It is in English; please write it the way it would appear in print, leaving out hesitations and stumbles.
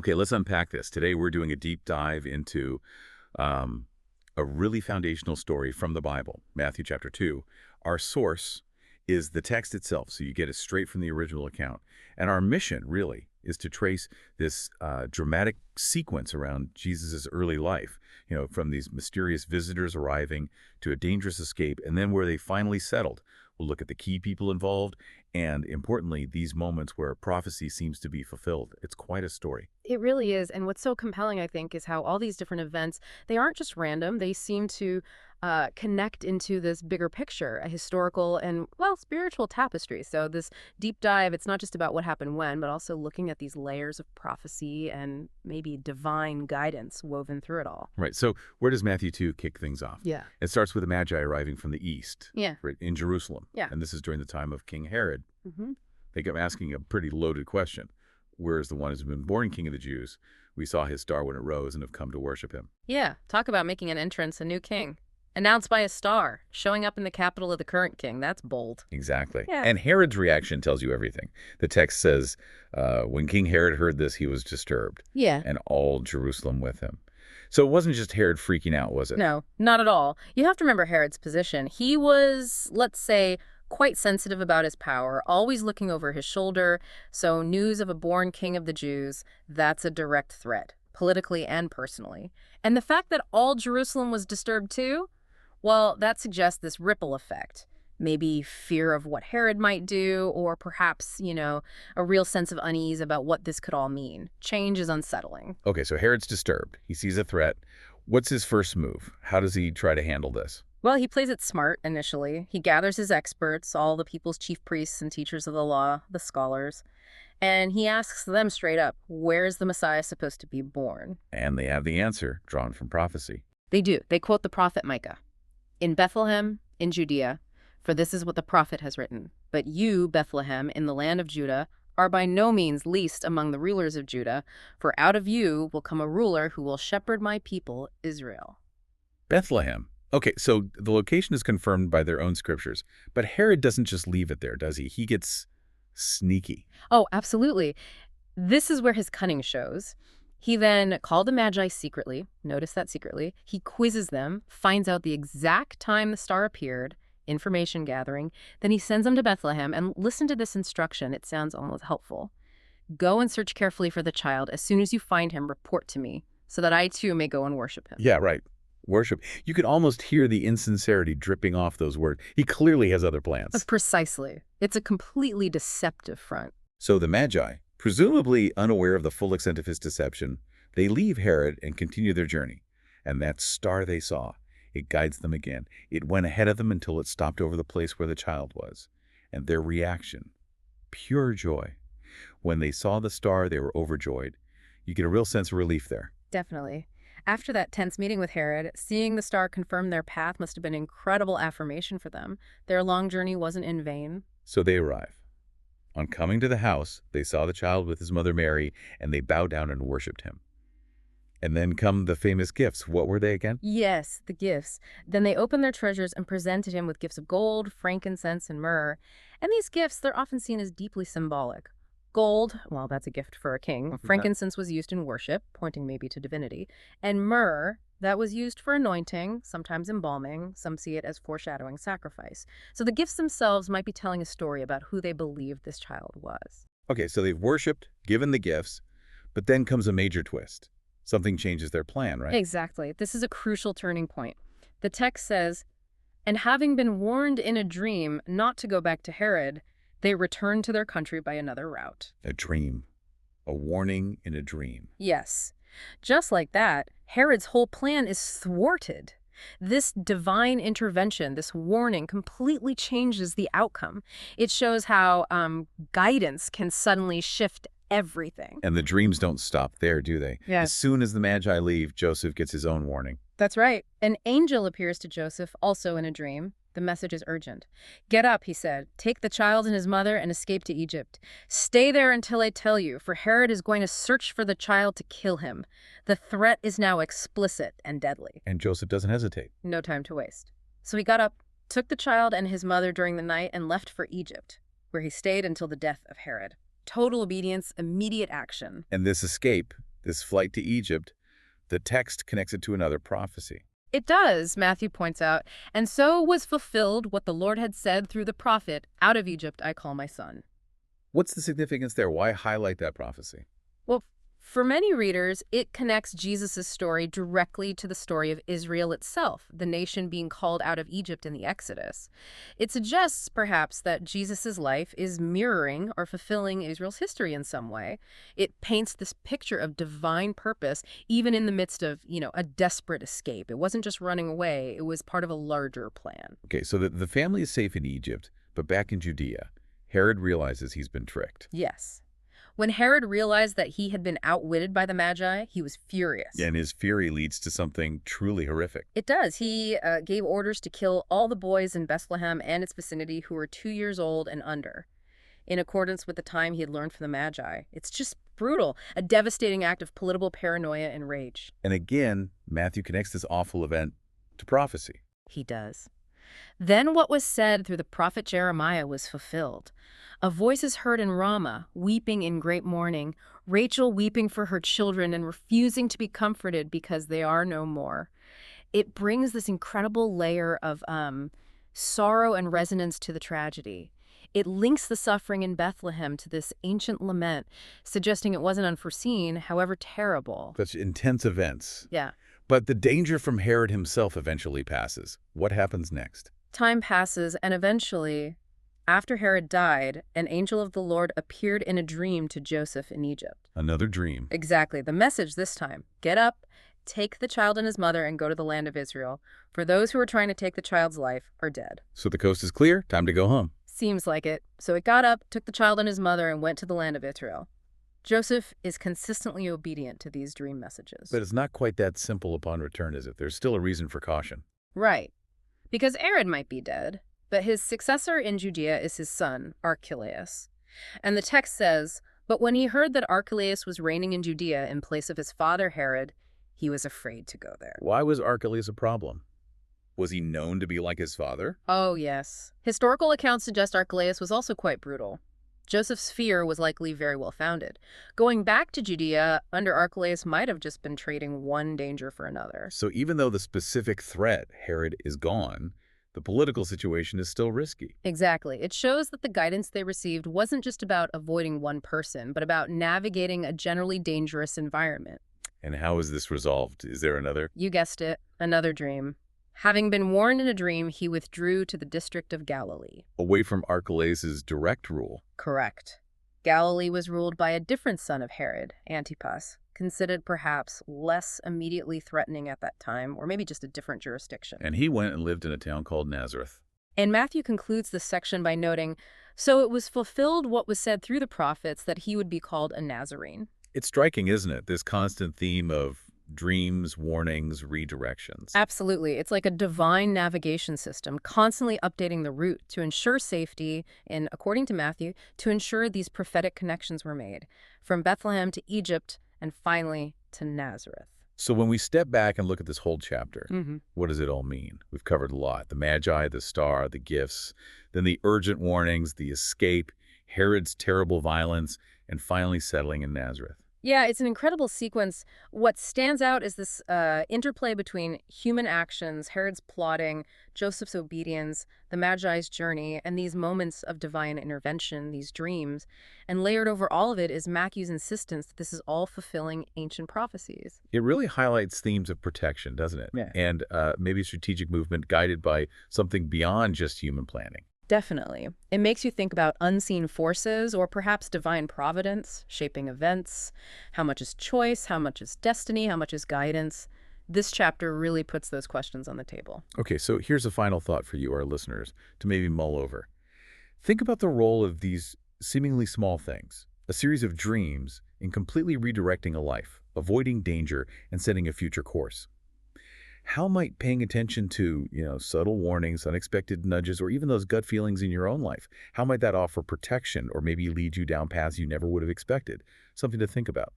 Okay, let's unpack this. Today we're doing a deep dive into um, a really foundational story from the Bible, Matthew chapter 2. Our source is the text itself, so you get it straight from the original account. And our mission, really, is to trace this dramatic sequence around Jesus' early life, from these mysterious visitors arriving to a dangerous escape, and then where they finally settled. We'll look at the key people involved, and importantly, these moments where prophecy seems to be fulfilled. It's quite a story. It really is. And what's so compelling, I think, is how all these different events, they aren't just random. They seem to connect into this bigger picture, a historical and, well, spiritual tapestry. So this deep dive, it's not just about what happened when, but also looking at these layers of prophecy and maybe divine guidance woven through it all. Right, so where does Matthew 2 kick things off? Yeah. It starts with the Magi arriving from the east, Yeah. right, in Jerusalem. Yeah. And this is during the time of King Herod. Mm-hmm. They kept asking a pretty loaded question. Where is the one who's been born king of the Jews? We saw his star when it rose and have come to worship him. Yeah. Talk about making an entrance, a new king. Announced by a star, showing up in the capital of the current king. That's bold. Exactly. Yeah. And Herod's reaction tells you everything. The text says, when King Herod heard this, he was disturbed. Yeah. And all Jerusalem with him. So it wasn't just Herod freaking out, was it? No, not at all. You have to remember Herod's position. He was, let's say, quite sensitive about his power, always looking over his shoulder. So news of a born king of the Jews, that's a direct threat, politically and personally. And the fact that all Jerusalem was disturbed too, well, that suggests this ripple effect. Maybe fear of what Herod might do, or perhaps, a real sense of unease about what this could all mean. Change is unsettling. Okay, so Herod's disturbed. He sees a threat. What's his first move? How does he try to handle this? Well, he plays it smart initially. He gathers his experts, all the people's chief priests and teachers of the law, the scholars, and he asks them straight up, where is the Messiah supposed to be born? And they have the answer drawn from prophecy. They do. They quote the prophet Micah. In Bethlehem, in Judea, for this is what the prophet has written. But you, Bethlehem, in the land of Judah, are by no means least among the rulers of Judah, for out of you will come a ruler who will shepherd my people, Israel. Bethlehem. Okay, so the location is confirmed by their own scriptures. But Herod doesn't just leave it there, does he? He gets sneaky. Oh, absolutely. This is where his cunning shows. He then called the Magi secretly. Notice that secretly. He quizzes them, finds out the exact time the star appeared, information gathering. Then he sends them to Bethlehem. And listen to this instruction. It sounds almost helpful. Go and search carefully for the child. As soon as you find him, report to me, so that I too may go and worship him. Yeah, right. Worship. You could almost hear the insincerity dripping off those words. He clearly has other plans. Precisely. It's a completely deceptive front. So the Magi, presumably unaware of the full extent of his deception, they leave Herod and continue their journey. And that star they saw, it guides them again. It went ahead of them until it stopped over the place where the child was. And their reaction, pure joy. When they saw the star, they were overjoyed. You get a real sense of relief there. Definitely. After that tense meeting with Herod, seeing the star confirm their path must have been incredible affirmation for them. Their long journey wasn't in vain. So they arrive. On coming to the house, they saw the child with his mother Mary, and they bowed down and worshipped him. And then come the famous gifts. What were they again? Yes, the gifts. Then they opened their treasures and presented him with gifts of gold, frankincense, and myrrh. And these gifts, they're often seen as deeply symbolic. Gold, well, that's a gift for a king. Frankincense was used in worship, pointing maybe to divinity. And myrrh, that was used for anointing, sometimes embalming. Some see it as foreshadowing sacrifice. So the gifts themselves might be telling a story about who they believed this child was. Okay, so they've worshipped, given the gifts, but then comes a major twist. Something changes their plan, right? Exactly. This is a crucial turning point. The text says, and having been warned in a dream not to go back to Herod, they returned to their country by another route. A dream. A warning in a dream. Yes. Just like that, Herod's whole plan is thwarted. This divine intervention, this warning, completely changes the outcome. It shows how guidance can suddenly shift everything. And the dreams don't stop there, do they? Yes. As soon as the Magi leave, Joseph gets his own warning. That's right. An angel appears to Joseph, also in a dream. The message is urgent. Get up, he said. Take the child and his mother and escape to Egypt. Stay there until I tell you, for Herod is going to search for the child to kill him. The threat is now explicit and deadly. And Joseph doesn't hesitate. No time to waste. So he got up, took the child and his mother during the night, and left for Egypt, where he stayed until the death of Herod. Total obedience, immediate action. And this escape, This flight to Egypt, the text connects it to another prophecy. It does, Matthew points out, and so was fulfilled what the Lord had said through the prophet, "Out of Egypt I call my son." What's the significance there? Why highlight that prophecy? Well, for many readers, it connects Jesus' story directly to the story of Israel itself, the nation being called out of Egypt in the Exodus. It suggests, perhaps, that Jesus' life is mirroring or fulfilling Israel's history in some way. It paints this picture of divine purpose, even in the midst of, a desperate escape. It wasn't just running away, it was part of a larger plan. Okay, so the family is safe in Egypt, but back in Judea, Herod realizes he's been tricked. Yes. When Herod realized that he had been outwitted by the Magi, he was furious. And his fury leads to something truly horrific. It does. He gave orders to kill all the boys in Bethlehem and its vicinity who were 2 years old and under, in accordance with the time he had learned from the Magi. It's just brutal, a devastating act of political paranoia and rage. And again, Matthew connects this awful event to prophecy. He does. Then what was said through the prophet Jeremiah was fulfilled. A voice is heard in Ramah, weeping in great mourning, Rachel weeping for her children and refusing to be comforted because they are no more. It brings this incredible layer of sorrow and resonance to the tragedy. It links the suffering in Bethlehem to this ancient lament, suggesting it wasn't unforeseen, however terrible. Such intense events. Yeah. But the danger from Herod himself eventually passes. What happens next? Time passes, and eventually, after Herod died, an angel of the Lord appeared in a dream to Joseph in Egypt. Another dream. Exactly. The message this time: get up, take the child and his mother, and go to the land of Israel. For those who are trying to take the child's life are dead. So the coast is clear, time to go home. Seems like it. So it got up, took the child and his mother, and went to the land of Israel. Joseph is consistently obedient to these dream messages. But it's not quite that simple upon return, is it? There's still a reason for caution. Right. Because Herod might be dead, but his successor in Judea is his son, Archelaus. And the text says, "But when he heard that Archelaus was reigning in Judea in place of his father Herod, he was afraid to go there." Why was Archelaus a problem? Was he known to be like his father? Oh, yes. Historical accounts suggest Archelaus was also quite brutal. Joseph's fear was likely very well founded. Going back to Judea under Archelaus might have just been trading one danger for another. So even though the specific threat, Herod, is gone, the political situation is still risky. Exactly. It shows that the guidance they received wasn't just about avoiding one person, but about navigating a generally dangerous environment. And how is this resolved? Is there another? You guessed it, another dream. Having been warned in a dream, he withdrew to the district of Galilee. Away from Archelaus' direct rule. Correct. Galilee was ruled by a different son of Herod, Antipas, considered perhaps less immediately threatening at that time, or maybe just a different jurisdiction. And he went and lived in a town called Nazareth. And Matthew concludes this section by noting, "So it was fulfilled what was said through the prophets that he would be called a Nazarene." It's striking, isn't it? This constant theme of dreams, warnings, redirections. Absolutely. It's like a divine navigation system, constantly updating the route to ensure safety and, according to Matthew, to ensure these prophetic connections were made, from Bethlehem to Egypt and finally to Nazareth. So when we step back and look at this whole chapter, Mm-hmm. what does it all mean? We've covered a lot. The Magi, the star, the gifts, then the urgent warnings, the escape, Herod's terrible violence, and finally settling in Nazareth. Yeah, it's an incredible sequence. What stands out is this interplay between human actions, Herod's plotting, Joseph's obedience, the Magi's journey, and these moments of divine intervention, these dreams. And layered over all of it is Matthew's insistence that this is all fulfilling ancient prophecies. It really highlights themes of protection, doesn't it? Yeah. And maybe strategic movement guided by something beyond just human planning. Definitely. It makes you think about unseen forces or perhaps divine providence, shaping events. How much is choice? How much is destiny? How much is guidance? This chapter really puts those questions on the table. Okay, so here's a final thought for you, our listeners, to maybe mull over. Think about the role of these seemingly small things, a series of dreams in completely redirecting a life, avoiding danger, and setting a future course. How might paying attention to, subtle warnings, unexpected nudges, or even those gut feelings in your own life, how might that offer protection or maybe lead you down paths you never would have expected? Something to think about.